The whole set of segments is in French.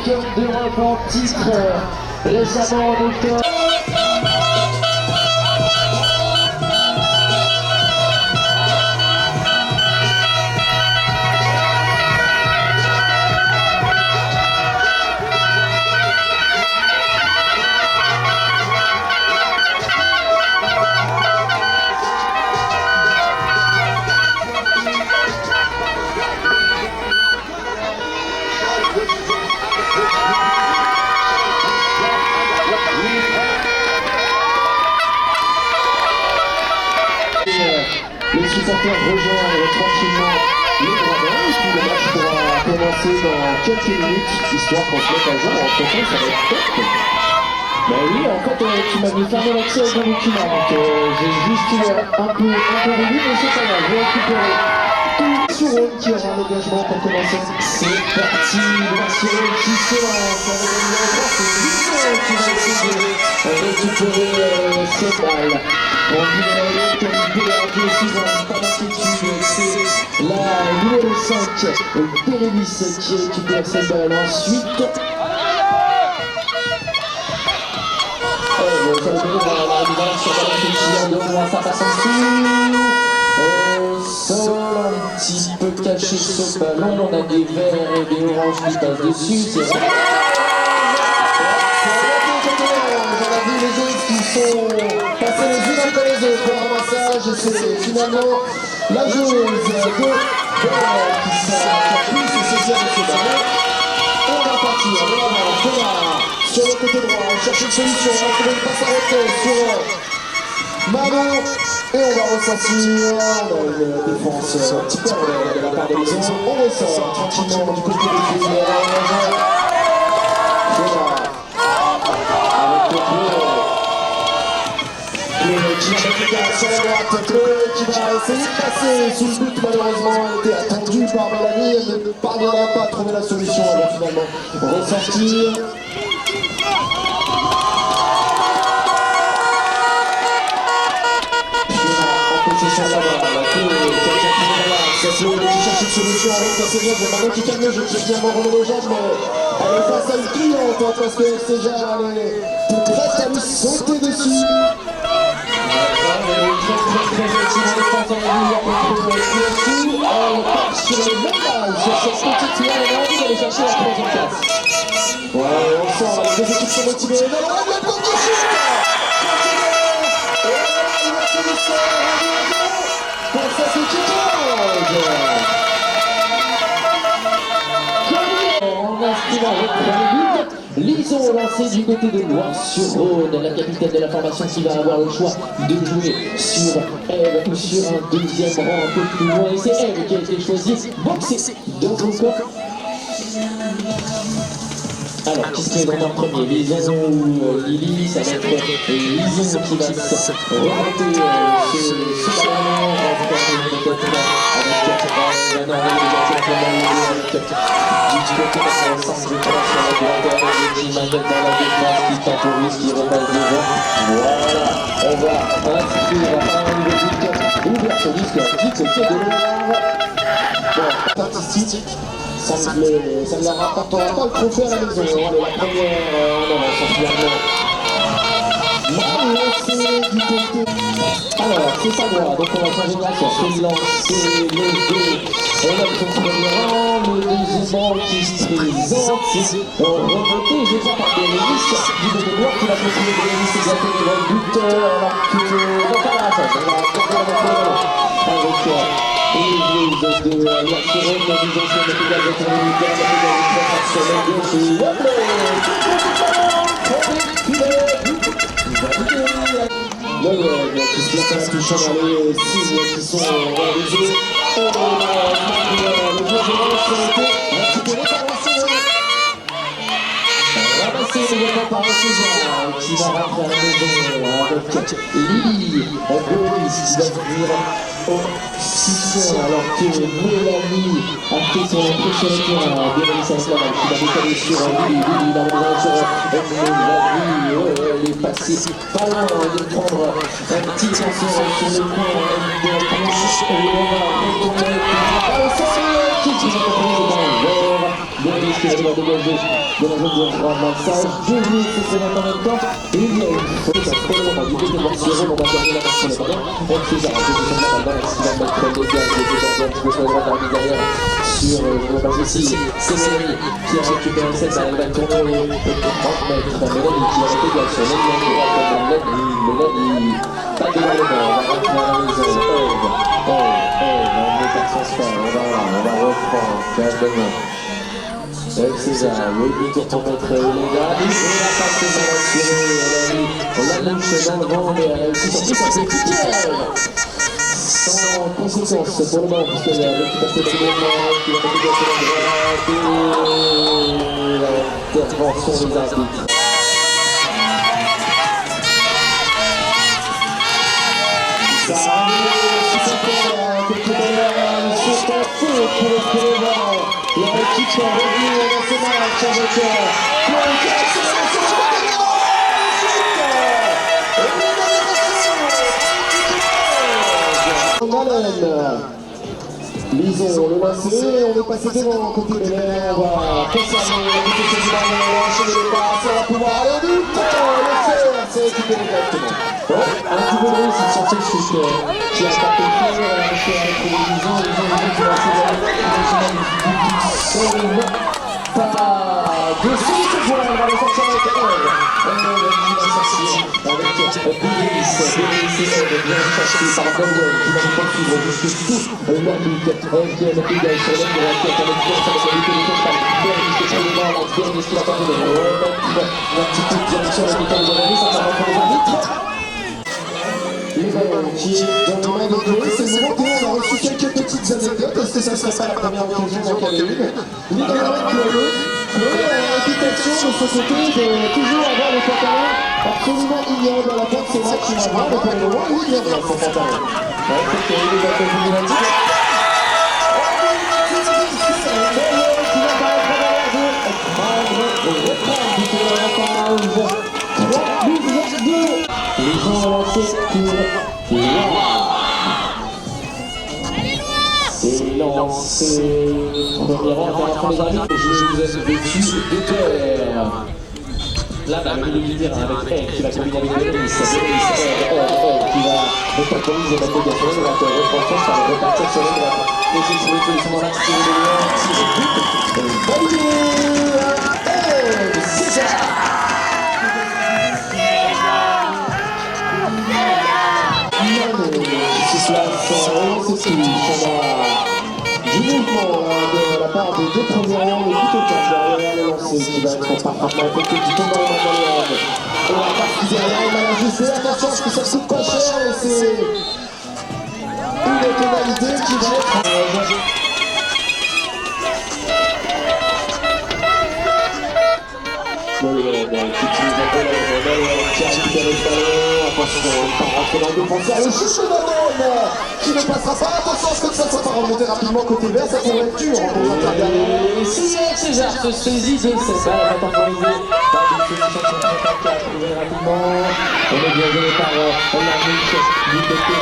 championne d'Europe en titre récemment en octobre. Les supporters rejoignent tranquillement les gradins et puis le match pourra commencer dans quelques minutes, histoire qu'on se mette à jour. Entre temps, ça va être top. Ben oui, en fait, tu m'avais fermé l'accès au bon document, donc j'ai juste un peu relu, mais c'est pas grave, je vais récupérer tout sur Rhône qui aura l'engagement pour commencer. C'est parti, Martial qui se lance avec un numéro 3, c'est Lucien qui va essayer de récupérer cette balle. On dit dans la qualité à pied suivant, pas d'inquiétude, c'est la numéro 5, Bérénice qui récupère cette balle. Ensuite, ça passe en dessous. Sol un petit peu caché ce ballon, on a des verts et des oranges qui passent dessus, c'est vrai. On a vu les autres qui sont passés les unes après les autres pour le ramassage et c'est finalement la joueuse de qui a pu se saisir de ce ballon. On va partir de l'avant, sur le côté droit, on cherche une solution, on va trouver une passe à retrait sur Manon. Et on va ressortir dans une défense un petit peu de la part de Lison. On ressort tranquillement du côté des filles. Voilà. Avec le bleu qui va sur la droite, bleu qui va essayer de passer sous le but. Malheureusement, elle était attendue par Mélanie. Elle ne parviendra pas à trouver la solution. Elle va finalement ressortir. C'est le qui cherche une solution avec sa série, c'est Manon qui calme le jeu, qui vient m'en remettre aux jambes, mais elle est face à une cliente parce que Céja elle est prête à lui sauter dessus. Elle part sur le même âge, sur cette petite tuile, elle a envie d'aller chercher la troisième place. Ouais, on sent, les deux équipes sont motivées, elle a le premier chute. Pour sa petite on inscrit avec le premier but. Lison lancé du côté de Noir-sur-Rhône, la capitaine de la formation qui va avoir le choix de jouer sur elle ou sur un deuxième rang un peu plus loin. Et c'est elle qui a été choisie. Boxer dans son corps. Alors, qui se met dans le premier, Lison ou Lily? Ça va être Lison qui va se remonter ce ballon, du côté de la centre de croix sur la droite, avec Jimmy dans la défense qui temporise, qui repasse devant. Voilà, on va inscrire un nouveau but, ouverture du score du côté de l'Or. Bon, statistique. Ça ne leur rapportera pas le trophée à la maison. Allez, la première en avance finalement. Alors, c'est ça moi, donc on va changer de nation. C'est lancer les deux. On a le premier rang, le deuxième rang qui se présente. C'est remonté, je vois par Bérénice, du côté droit qui va continuer Bérénice exactement devant le buteur. Alors que, non pas la ça, on va encore la mettre avec les joueuses de la Sirène, la vision sur le pédale de ton unitaire, la pédale de la sur la gauche et hop là, qui se place à touchant dans les signes qui sont réalisés. Le jeu de lance récupéré par Marseille. Ramassé également par César qui va rentrer à la maison avec Lily en police qui va venir au 6 alors que Mélanie a fait son entrée sur le terrain. Bérénice Aslam qui va décaler sur Lily. Lily va revenir sur Mélanie. Elle est passée pas loin de prendre un petit lanceur sur le coin. Elle doit trancher et on va retourner. Qui est compris dans le vert. Loris qui va devoir dégager de la zone de ramassage. Deux joueurs qui se mettent en même temps. Et il y a une faute à pour le moment du côté de Martial. On va garder la main sur le ballon. On fait ça. On fait ça dans l'axe. Il va mettre le gars qui est un petit peu sur la droite armée derrière. Sur le bas ici. C'est Série qui a récupéré cette balle. Elle va tourner au 30 mètres. Mélanie qui va mettre le gars sur le ligne droit comme Mélanie. Pas de balle on va rentrer à la maison. On met par son sphère. On va reprendre. Calmement. Avec César, le but pour mettre les gars, et la passe César a tiré, on l'a louche dans le vent, mais elle a réussi sur sa petite pierre. Sans conséquence pour le moment, puisqu'elle a récupéré le moment, qui va mettre sur la droite, et l'intervention des arbitres. Ça arrive, super, quelques balles, sont en feu pour le président. L'équipe est revenue dans ce match avec Lison, le lancé, on est passé devant côté de l'air, on va conserver la vitesse du ballon, enchaîner les passes, on va pouvoir aller au but, le faire, c'est récupéré directement. Bon, un petit peu de réussite sur ce chute qui a tapé le fer, on a fait avec Lison qui va accélérer, pas de suite, voilà, on va le sortir avec elle. Elle va sortir avec Bélis, bien cherché par Daniel, qui va nous poursuivre jusqu'au l'arbitre, qui a mettre le gars sur l'aile de la tête avec force avec la lutte de contrôle. Bélis qui est sur le bord, Bélis qui va tenter de remettre la petite direction de l'école de la vie, ça va pour les arbitres. Le ballon qui est dans les mains de Chloé, c'est le moment où on a reçu quelques petites anecdotes. Est-ce que ça ne serait pas la première occasion d'en caler une? Il est dans la main de Chloé. Chloé a la réputation de ce côté de toujours avoir le pantalon absolument ignorant dans la porte. C'est moi qui va voir, mais pour le moment, il ignore son pantalon. Peut-être qu'il y a eu des attaques de la petite. Les gens ont lancé pour c'est lancé. Premier rang pour les arbitres. Je vous ai vécu de terre. Là, le milieu du terrain avec elle qui va combiner avec Bélis. Bélis, qui va recapitaliser la négation de la reprendre par le repartir sur le droit. Et c'est sur une solution dans l'axe tiré de loin. Tiré but. Validé. César. C'est du mouvement de la part des deux premiers rangs, le but au cap derrière le lancer qui va être parfaitement effectué qui tombe dans les mains de l'ordre. Et la partie derrière, il va la jouer, attention parce que ça coûte pas cher et c'est une pénalité qui va être... Qui utilise un peu qui a récupéré le ballon, attention, il part rentrer dans le défenseur, le chouchou de Madone qui ne passera pas, attention à ce que ça soit pas remonter rapidement côté vert, ça pourrait être dur en et si César se saisit de cette balle, va temporiser par une solution sur le 54, trouver rapidement, on est bien joué par l'arbitre du côté de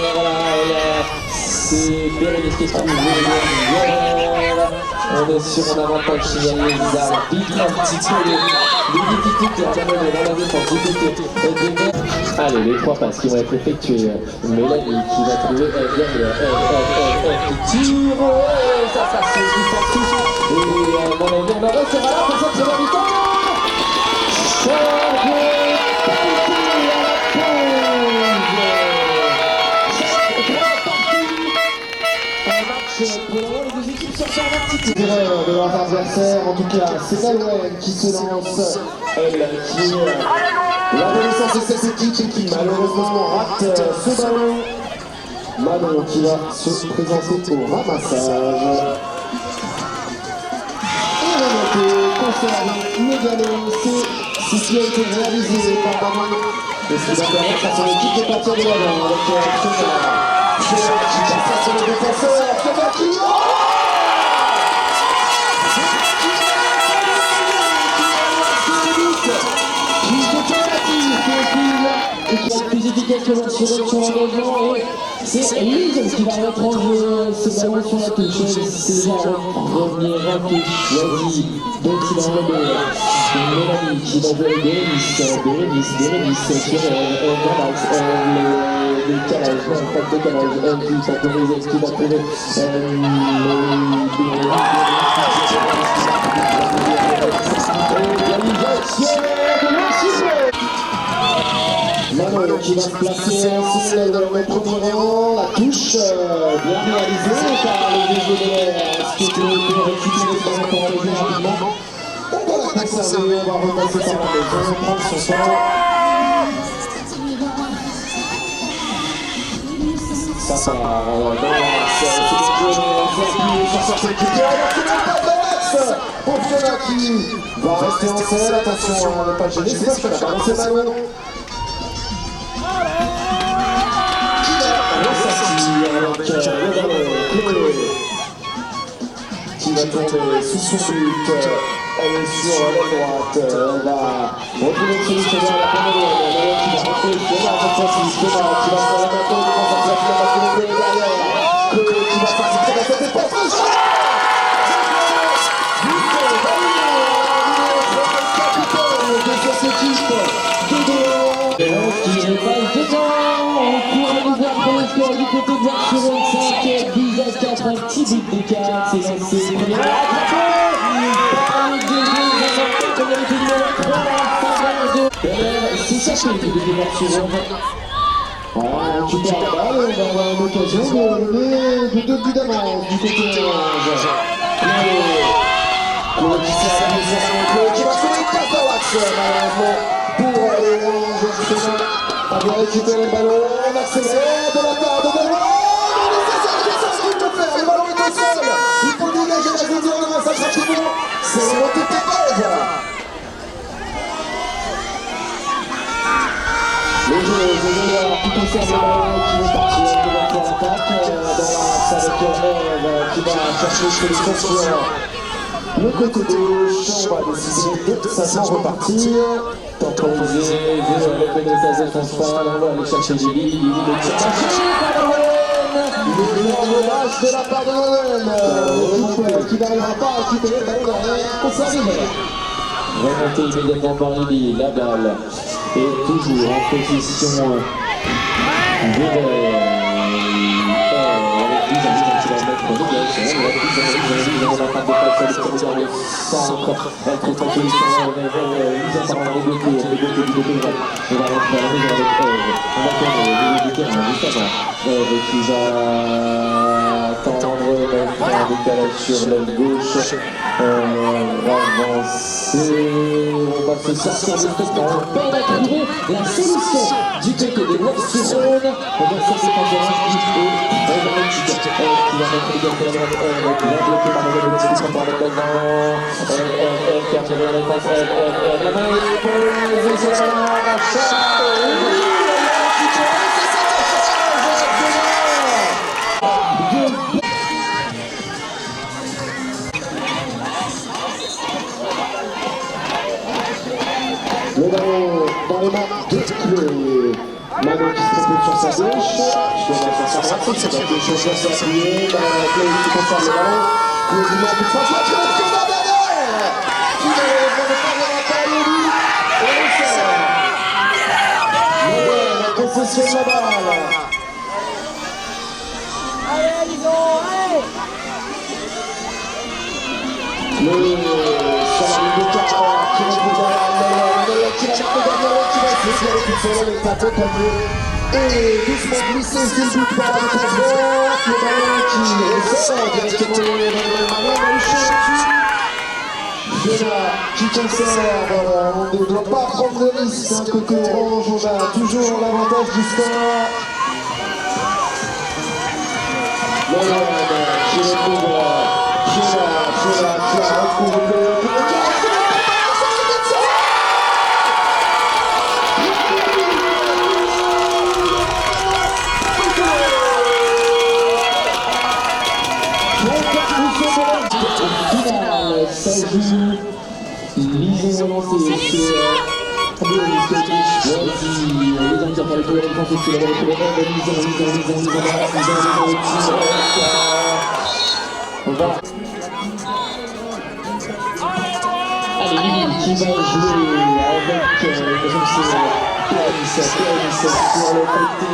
voilà, c'est Bérénice qui se trouve, on est sur un avantage signalé des arbitres, un petit peu les difficultés à quand même dans la vie pour du côté des... Allez, les trois passes qui vont être effectuées. Mélanie qui va trouver qui tire, ça passe du centre. Et à mon avis, on va rester là pour cette première mi-temps. De leurs adversaires, en tout cas, c'est Nalouen qui se lance, elle qui est l'adolescence de cette équipe et qui malheureusement rate ce ballon. Manon qui va se présenter au ramassage. Et remonter, conserver, Mégané, c'est ce qui a été réalisé par Manon. Et ce qui va permettre à son équipe de partir de l'avant avec César. César qui passe sur le défenseur, César qui... Qui se fait et qui va être plus efficacement sur son engagement. Et c'est Lise qui va mettre en jeu ce ballon sur la touche. C'est la première touche choisie de Kylian Mélanie qui va jouer Bérénice sur Gamax. Le calage, non, pas de calage, qui s'autorise, qui va trouver Manon qui va se placer ensemble dans le premier rang, la touche bien réalisée par le DG de l'air, ce qui est pour récupérer le ballon pour aller rapidement. On va la conserver, on va repasser par la maison, prendre son temps. Ça part dans l'axe, c'est le jeu, sur cette équipe, pour Fiona qui va rester en selle, attention à ne pas gêner, c'est pas ce qu'elle a balancé Manon. Qui va tomber sous son but, elle est sur la droite, elle va retrouver une solution vers la première qui va rentrer, cette fois-ci, qui va faire la bateau, qui va tomber derrière, qui va participer à cette défense. Qui repasse dedans pour un ouvert pour le score du côté de Barcelone, 5 buts à 4, un petit but d'écart, c'est lancé, première attrapé par les deux jeux, comme elle était numéro 3 à la fin de c'est ça qui est de Barcelone. Voilà, on récupère la balle, on va avoir une occasion de mener de 2 buts d'avance du côté orange. Claude qui va faire une passe à l'axe, malheureusement. Pour les Orange, justement, on va récupérer le ballon, on accélère de la part de Ballon. C'est ce qu'il peut faire, le ballon est au sol. Il faut dégager la zone de la masse rapidement. C'est le montée de Pépède. Les joueurs qui conservent le ballon, qui vont partir de l'attaque dans l'axe avec Eve qui va chercher ses solutions. Le côté gauche, on va décider de sa repartir. Temporiser, avec le message défenseur, on va aller chercher Gilly, il est cherché par Owen. Le lâche de la part de Owen. Qui n'arrivera pas à récupérer le ballon derrière, conservé. Remonté immédiatement par Lily, la balle est toujours en position de qui va tendre, mettre un décalage sur l'aile gauche, avancer, on va se sortir de cette on peine à trouver la solution du côté de Barcelone. On va se séparer qui va mettre les gars sur la droite, qui va bloquer par le petit qui par le devant, qui a tiré la défense, la main est posée sur la chatte. Le ballon dans les mains de Chloé. Manon qui se propose sur sa gauche. Sur sa droite, c'est pas quelque chose à s'appuyer. Chloé qui conserve le ballon. Chloé qui met un coup de centre. Chloé qui va derrière. Qui ne va pas de la taille au but. Et le sort. La possession de la balle. Allez, Lison, allez. Chloé sur la ligne de 4 qui retrouve qui va mettre le gardien qui va essayer d'aller tout seul, elle est accompagnée et doucement glissé sur le but par la transverse, le ballon qui ressort directement dans le champ. Fiona qui conserve, on ne doit pas prendre de risque, côté orange, on a toujours l'avantage du score. Mohamed qui retrouve Fiona qui a retrouvé le ça joue, Lison lancé, c'est les tire pour les joueurs défensifs qui l'avaient retrouvé. On va. Allez, Lily qui va jouer avec sur le côté.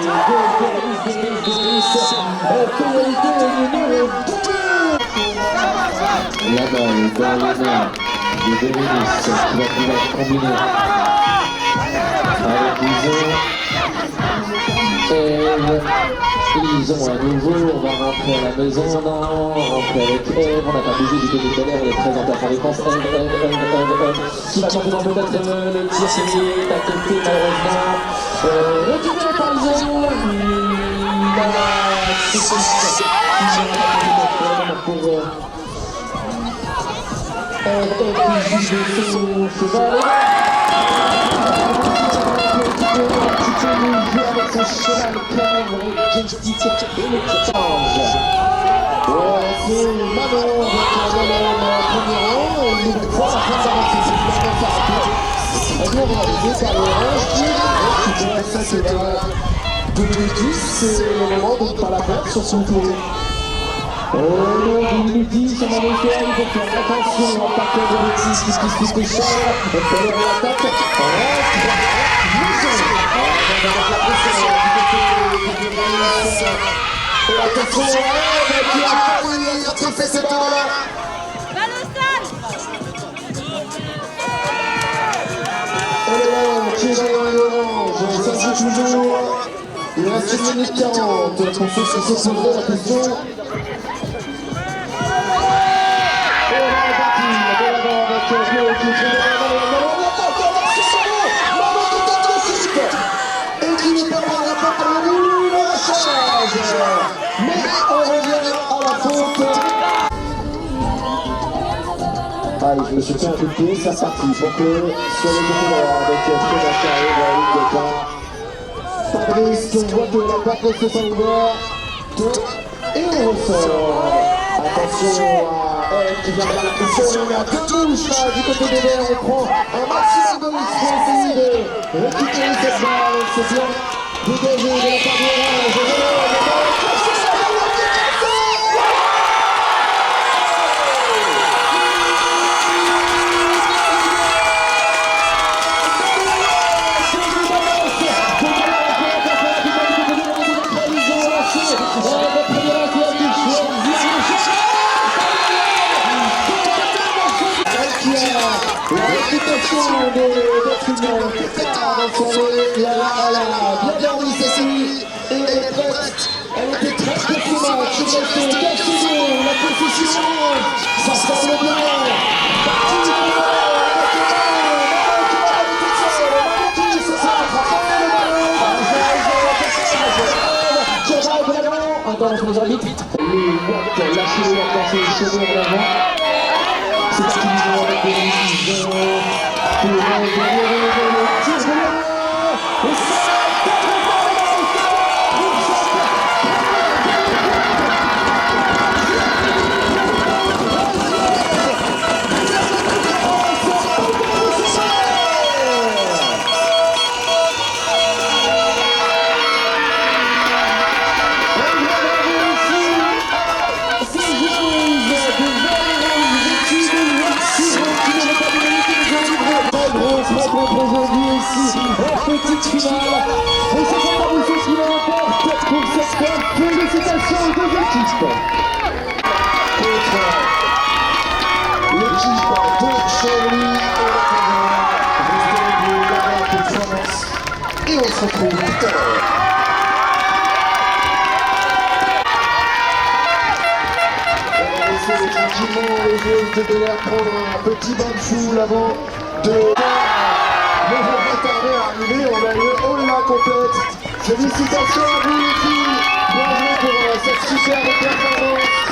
La balle dans les mains de Bérénice qui va pouvoir combiner avec Lison. Eve, Lison à nouveau, on va rentrer à la maison, non, on rentre avec Eve, on n'a pas bougé du côté de Bel-Air, elle est présente à sa défense, Eve, qui va tenter dans peut-être le tir, c'est à côté malheureusement, récupéré par Lison, pour c'est le moment de ne pas la perdre sur son tour. Oh non, Divinity, ça m'a fait, il faut faire attention, on va pas faire de bêtises, qui se cher, on peut aller à l'attaque, et attention, qui a failli attraper cette balle. Et le qui est dans l'orange, ça joue toujours. Il reste 1 minute 40 pour ceux qui se poseraient la question. Mais on revient à la faute. Allez, je me suis fait inculquer, c'est parti pour que sur le côté droit avec Frédéric Carré, la ligne de part. Fabrice, on voit que la porte se sent ouverte. Et on ressort. Attention à Eve qui vient de la pression, il y a 2 touches là du côté des Verts, on prend un maximum de risques pour essayer de récupérer cette balle, c'est bien dégagé de la part de l'orange, la réputation d'être humain, pétard dans son nez, elle a bien dormi ceci, et elle est prête, elle était très prête ce match, il reste 4 secondes, la position, ça semble bien, parti de attends, on les arbitres. Les Watt lâchent les Watt, c'est les cheveux en avant. C'est ce qu'ils ont avec les décisions. Pour le tir de l'heure. Et ça, aujourd'hui ici, en petite finale. Et c'est pas vous ce qui l'emporte pour cette fois. Félicitations aux 2 équipes. Contre l'équipe de Chély et on se retrouve tout à l'heure. On va laisser tranquillement les joueurs de Bel-Air prendre un petit bain de foule avant de... Mais on va pas tarder à arriver, on a eu la complète. Félicitations à vous les filles, bien joué pour cette superbe performance.